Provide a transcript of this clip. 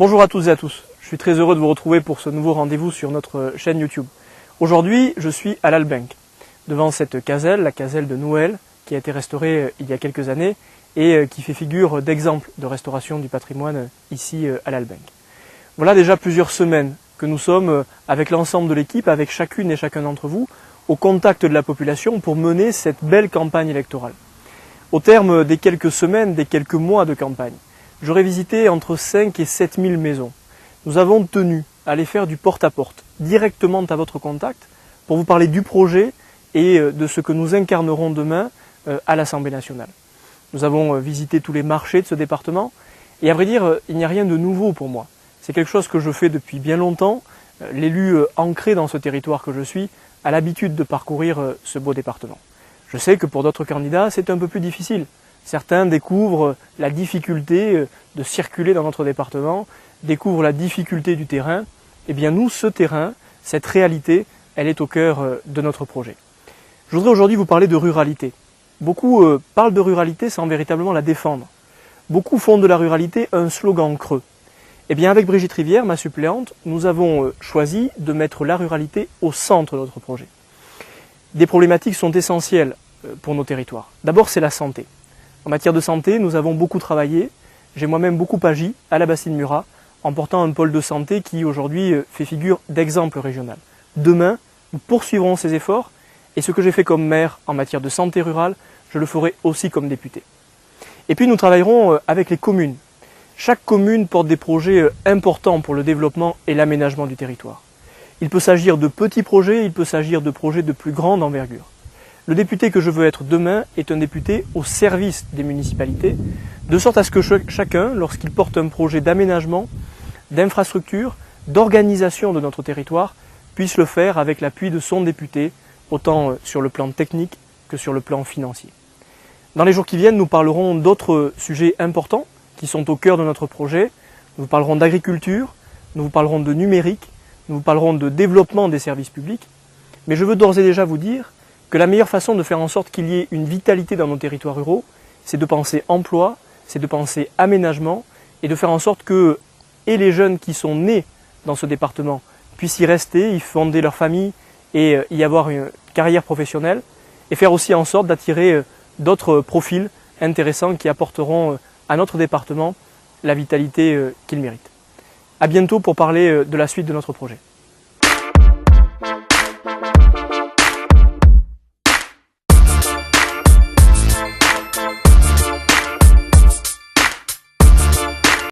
Bonjour à toutes et à tous, je suis très heureux de vous retrouver pour ce nouveau rendez-vous sur notre chaîne YouTube. Aujourd'hui, je suis à l'Albenc, devant cette caselle, la caselle de Nouel, qui a été restaurée il y a quelques années et qui fait figure d'exemple de restauration du patrimoine ici à l'Albenc. Voilà déjà plusieurs semaines que nous sommes avec l'ensemble de l'équipe, avec chacune et chacun d'entre vous, au contact de la population pour mener cette belle campagne électorale. Au terme des quelques semaines, des quelques mois de campagne, j'aurai visité entre 5 et 7 000 maisons. Nous avons tenu à aller faire du porte-à-porte, directement à votre contact, pour vous parler du projet et de ce que nous incarnerons demain à l'Assemblée nationale. Nous avons visité tous les marchés de ce département, et à vrai dire, il n'y a rien de nouveau pour moi. C'est quelque chose que je fais depuis bien longtemps. L'élu ancré dans ce territoire que je suis a l'habitude de parcourir ce beau département. Je sais que pour d'autres candidats, c'est un peu plus difficile. Certains découvrent la difficulté de circuler dans notre département, découvrent la difficulté du terrain. Eh bien nous, ce terrain, cette réalité, elle est au cœur de notre projet. Je voudrais aujourd'hui vous parler de ruralité. Beaucoup parlent de ruralité sans véritablement la défendre. Beaucoup font de la ruralité un slogan creux. Eh bien avec Brigitte Rivière, ma suppléante, nous avons choisi de mettre la ruralité au centre de notre projet. Des problématiques sont essentielles pour nos territoires. D'abord, c'est la santé. En matière de santé, nous avons beaucoup travaillé. J'ai moi-même beaucoup agi à la Bassine Murat en portant un pôle de santé qui aujourd'hui fait figure d'exemple régional. Demain, nous poursuivrons ces efforts et ce que j'ai fait comme maire en matière de santé rurale, je le ferai aussi comme député. Et puis nous travaillerons avec les communes. Chaque commune porte des projets importants pour le développement et l'aménagement du territoire. Il peut s'agir de petits projets, il peut s'agir de projets de plus grande envergure. Le député que je veux être demain est un député au service des municipalités, de sorte à ce que chacun, lorsqu'il porte un projet d'aménagement, d'infrastructure, d'organisation de notre territoire, puisse le faire avec l'appui de son député, autant sur le plan technique que sur le plan financier. Dans les jours qui viennent, nous parlerons d'autres sujets importants qui sont au cœur de notre projet. Nous vous parlerons d'agriculture, nous vous parlerons de numérique, nous vous parlerons de développement des services publics. Mais je veux d'ores et déjà vous dire que la meilleure façon de faire en sorte qu'il y ait une vitalité dans nos territoires ruraux, c'est de penser emploi, c'est de penser aménagement et de faire en sorte que et les jeunes qui sont nés dans ce département puissent y rester, y fonder leur famille et y avoir une carrière professionnelle et faire aussi en sorte d'attirer d'autres profils intéressants qui apporteront à notre département la vitalité qu'il mérite. À bientôt pour parler de la suite de notre projet.